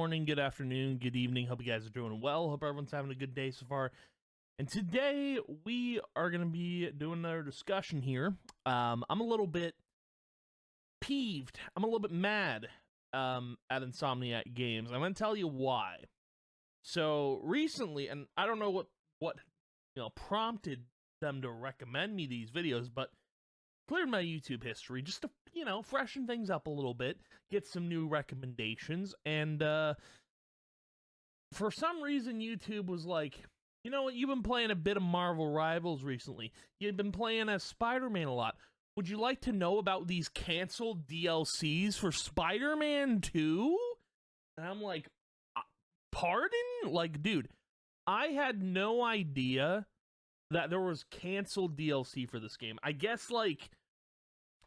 morning, good afternoon, good evening. Hope you guys are doing well. Hope everyone's having a good day so far. And today we are going to be doing another discussion here. I'm a little bit peeved. I'm a little bit mad at Insomniac Games. I'm going to tell you why. So recently, and I don't know what prompted them to recommend me these videos, but cleared my YouTube history just to, freshen things up a little bit, get some new recommendations, and for some reason YouTube was like, you know what, you've been playing a bit of Marvel Rivals recently. You've been playing as Spider-Man a lot. Would you like to know about these canceled DLCs for Spider-Man 2? And I'm like, pardon? Like, dude, I had no idea that there was canceled DLC for this game. I guess, like,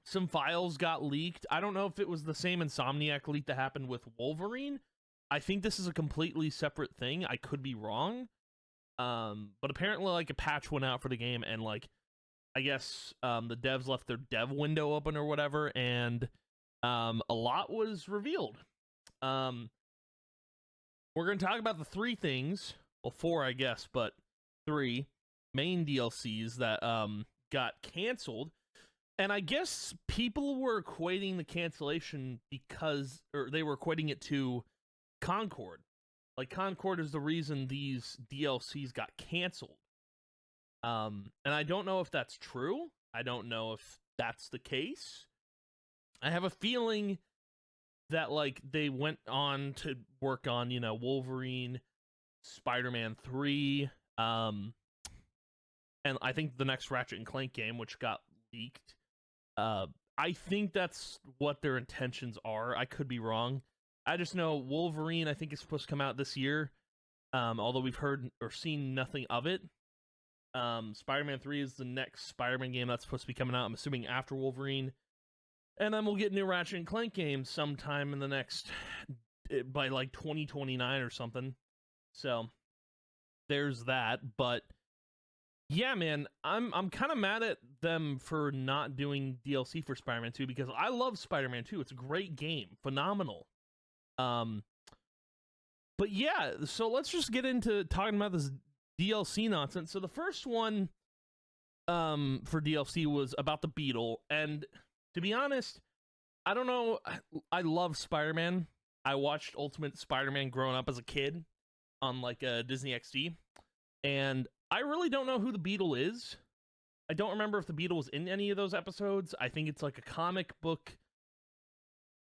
some files got leaked. I don't know if it was the same Insomniac leak that happened with Wolverine. I think this is a completely separate thing. I could be wrong. But apparently, like, a patch went out for the game, and, like, I guess the devs left their dev window open or whatever, and a lot was revealed. We're going to talk about the three things, well, four, I guess, but three main DLCs that got canceled. And I guess people were equating the cancellation or they were equating it to Concord. Like, Concord is the reason these DLCs got canceled. And I don't know if that's true. I don't know if that's the case. I have a feeling that, like, they went on to work on, Wolverine, Spider-Man 3, and I think the next Ratchet and Clank game, which got leaked. I think that's what their intentions are. I could be wrong. I just know Wolverine, I think, is supposed to come out this year, although we've heard or seen nothing of it. Spider-Man 3 is the next Spider-Man game that's supposed to be coming out, I'm assuming, after Wolverine. And then we'll get new Ratchet and Clank games sometime in the next, by like 2029 or something. So there's that. But yeah, man, I'm kind of mad at them for not doing DLC for Spider-Man 2 because I love Spider-Man 2. It's a great game, phenomenal. But yeah, so let's just get into talking about this DLC nonsense. So the first one for DLC was about the Beetle, and to be honest, I don't know. I love Spider-Man. I watched Ultimate Spider-Man growing up as a kid on like Disney XD, and I really don't know who the Beetle is. I don't remember if the Beetle was in any of those episodes. I think it's like a comic book,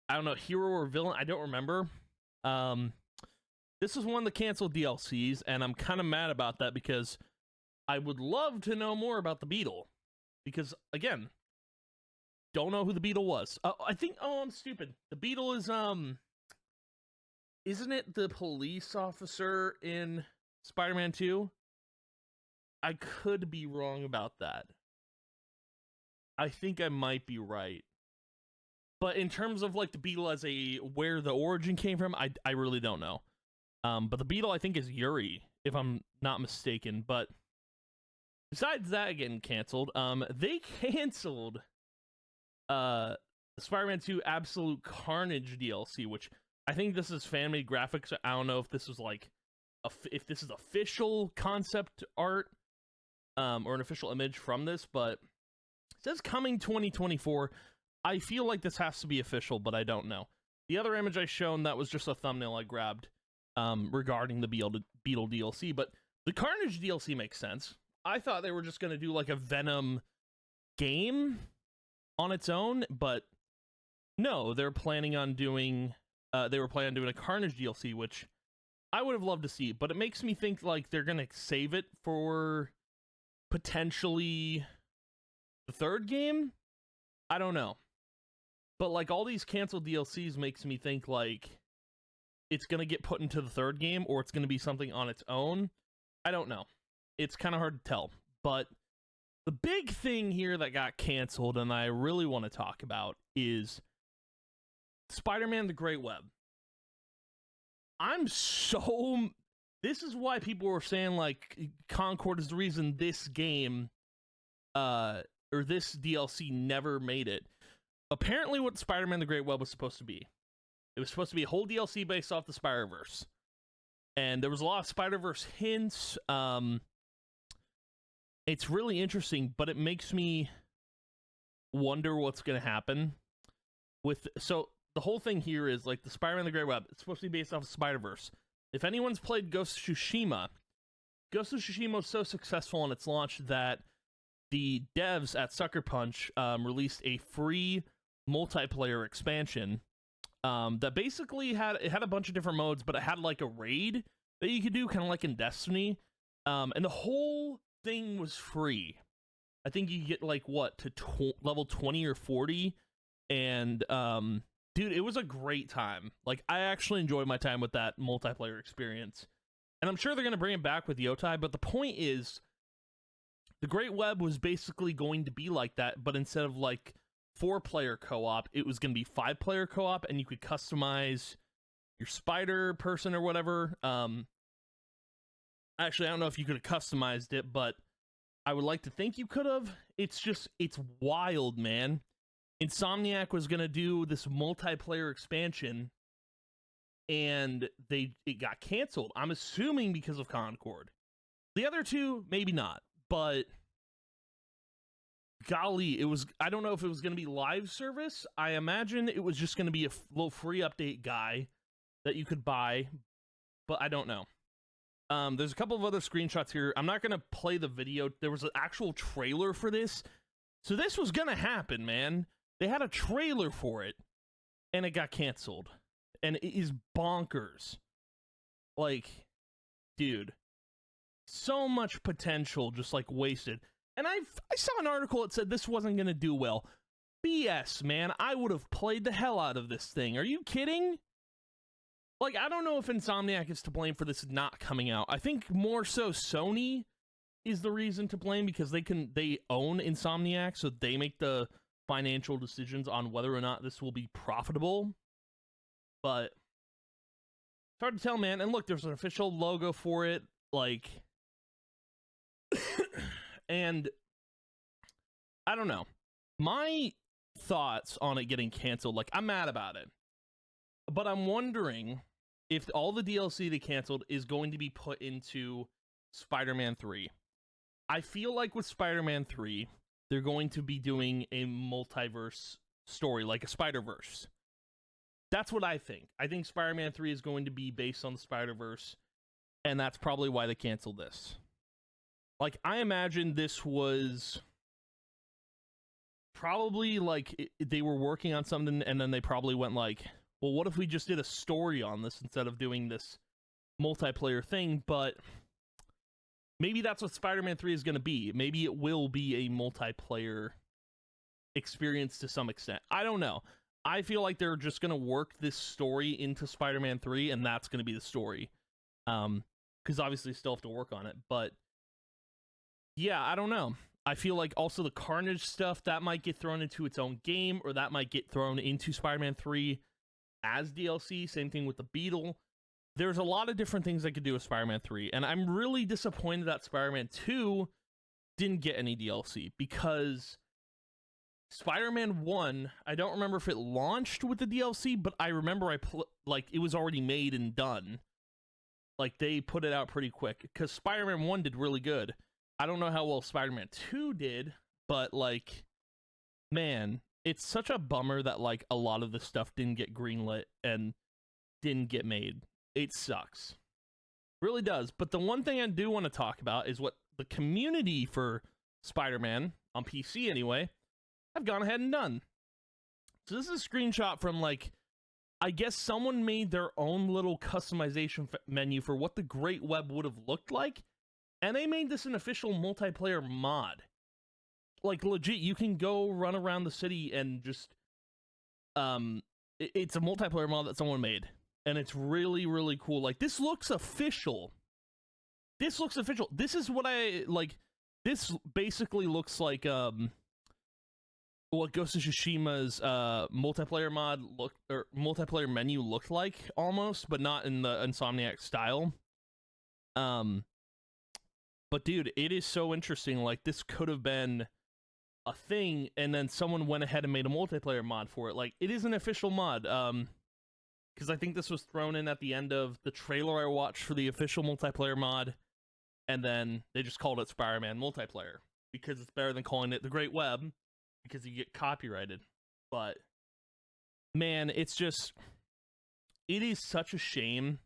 I don't know, hero or villain. I don't remember. This is one of the canceled DLCs, and I'm kind of mad about that because I would love to know more about the Beetle. Because, again, don't know who the Beetle was. I'm stupid. The Beetle is, isn't it the police officer in Spider-Man 2? I could be wrong about that. I think I might be right. But in terms of, like, the Beetle as where the origin came from, I really don't know. But the Beetle, I think, is Yuri, if I'm not mistaken. But besides that getting canceled, they canceled Spider-Man 2 Absolute Carnage DLC, which I think this is fan-made graphics. I don't know if this was, like, if this is official concept art or an official image from this, but it says coming 2024. I feel like this has to be official, but I don't know. The other image I shown, that was just a thumbnail I grabbed regarding the Beetle DLC, but the Carnage DLC makes sense. I thought they were just going to do like a Venom game on its own, but no, they're planning on doing a Carnage DLC, which I would have loved to see, but it makes me think like they're going to save it for potentially the third game. I don't know. But like all these canceled DLCs makes me think like it's going to get put into the third game or it's going to be something on its own. I don't know. It's kind of hard to tell. But the big thing here that got canceled and I really want to talk about is Spider-Man the Great Web. This is why people were saying like Concord is the reason this game or this DLC never made it. Apparently what Spider-Man the Great Web was supposed to be. It was supposed to be a whole DLC based off the Spider-Verse. And there was a lot of Spider-Verse hints. It's really interesting, but it makes me wonder what's going to happen. So the whole thing here is, like, the Spider-Man the Great Web, it's supposed to be based off of Spider-Verse. If anyone's played Ghost of Tsushima was so successful on its launch that the devs at Sucker Punch released a free multiplayer expansion that basically had a bunch of different modes, but it had like a raid that you could do, kind of like in Destiny, and the whole thing was free. I think you get like to level 20 or 40, and dude, it was a great time. Like, I actually enjoyed my time with that multiplayer experience, and I'm sure they're gonna bring it back with Yotai. But the point is, the Great Web was basically going to be like that, but instead of like 4-player co-op, it was going to be 5-player co-op, and you could customize your spider person or whatever. Actually, I don't know if you could have customized it, but I would like to think you could have. It's wild, man. Insomniac was going to do this multiplayer expansion, and it got canceled. I'm assuming because of Concord. The other two, maybe not, but golly, I don't know if it was going to be live service. I imagine it was just going to be a little free update guy that you could buy, but I don't know. There's a couple of other screenshots here. I'm not going to play the video. There was an actual trailer for this. So this was going to happen, man. They had a trailer for it, and it got canceled. And it is bonkers. Like, dude, so much potential just, like, wasted. And I saw an article that said this wasn't going to do well. BS, man. I would have played the hell out of this thing. Are you kidding? Like, I don't know if Insomniac is to blame for this not coming out. I think more so Sony is the reason to blame, because they own Insomniac, so they make the financial decisions on whether or not this will be profitable. But it's hard to tell, man. And look, there's an official logo for it, like, and I don't know. My thoughts on it getting canceled, like, I'm mad about it, but I'm wondering if all the DLC they canceled is going to be put into Spider-Man 3. I feel like with Spider-Man 3, they're going to be doing a multiverse story, like a Spider-Verse. That's what I think. I think Spider-Man 3 is going to be based on the Spider-Verse, and that's probably why they canceled this. Like, I imagine this was probably, like, they were working on something, and then they probably went like, well, what if we just did a story on this instead of doing this multiplayer thing? But maybe that's what Spider-Man 3 is going to be. Maybe it will be a multiplayer experience to some extent. I don't know. I feel like they're just going to work this story into Spider-Man 3, and that's going to be the story. Because obviously still have to work on it. But yeah, I don't know. I feel like also the Carnage stuff, that might get thrown into its own game, or that might get thrown into Spider-Man 3 as DLC. Same thing with the Beetle. There's a lot of different things I could do with Spider-Man 3, and I'm really disappointed that Spider-Man 2 didn't get any DLC, because Spider-Man 1, I don't remember if it launched with the DLC, but I remember like, it was already made and done. Like, they put it out pretty quick, because Spider-Man 1 did really good. I don't know how well Spider-Man 2 did, but, like, man, it's such a bummer that, like, a lot of the stuff didn't get greenlit and didn't get made. It sucks. Really does. But the one thing I do want to talk about is what the community for Spider-Man, on PC anyway, have gone ahead and done. So this is a screenshot from, like, I guess someone made their own little customization menu for what the Great Web would have looked like, and they made this an official multiplayer mod. Like, legit, you can go run around the city and just, it's a multiplayer mod that someone made, and it's really, really cool. Like, this looks official. This looks official. This is what I, like, this basically looks like, what Ghost of Tsushima's, multiplayer mod or multiplayer menu looked like, almost, but not in the Insomniac style. But dude, it is so interesting. Like, this could have been a thing, and then someone went ahead and made a multiplayer mod for it. Like, it is an official mod. because I think this was thrown in at the end of the trailer I watched for the official multiplayer mod, and then they just called it Spider-Man multiplayer because it's better than calling it the Great Web because you get copyrighted. But man, it is such a shame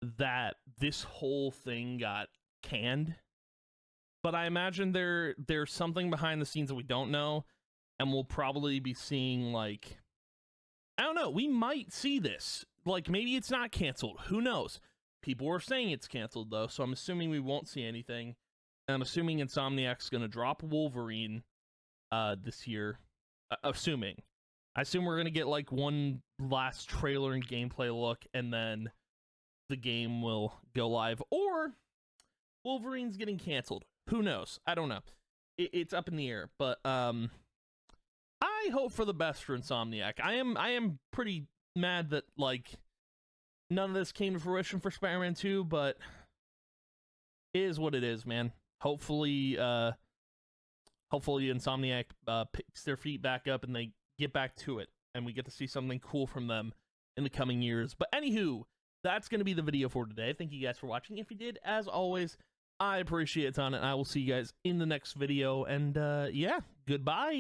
that this whole thing got canned. But I imagine there's something behind the scenes that we don't know, and we'll probably be seeing, like, I don't know, we might see this. Like, maybe it's not canceled. Who knows? People are saying it's canceled, though, so I'm assuming we won't see anything. And I'm assuming Insomniac's going to drop Wolverine this year. I assume we're going to get, like, one last trailer and gameplay look, and then the game will go live. Or Wolverine's getting canceled. Who knows? I don't know. It's up in the air, but I hope for the best for Insomniac. I am pretty mad that, like, none of this came to fruition for Spider-Man 2, but it is what it is, man. Hopefully Insomniac picks their feet back up and they get back to it, and we get to see something cool from them in the coming years. But anywho, that's going to be the video for today. Thank you guys for watching. If you did, as always, I appreciate it a ton, and I will see you guys in the next video. And yeah, goodbye.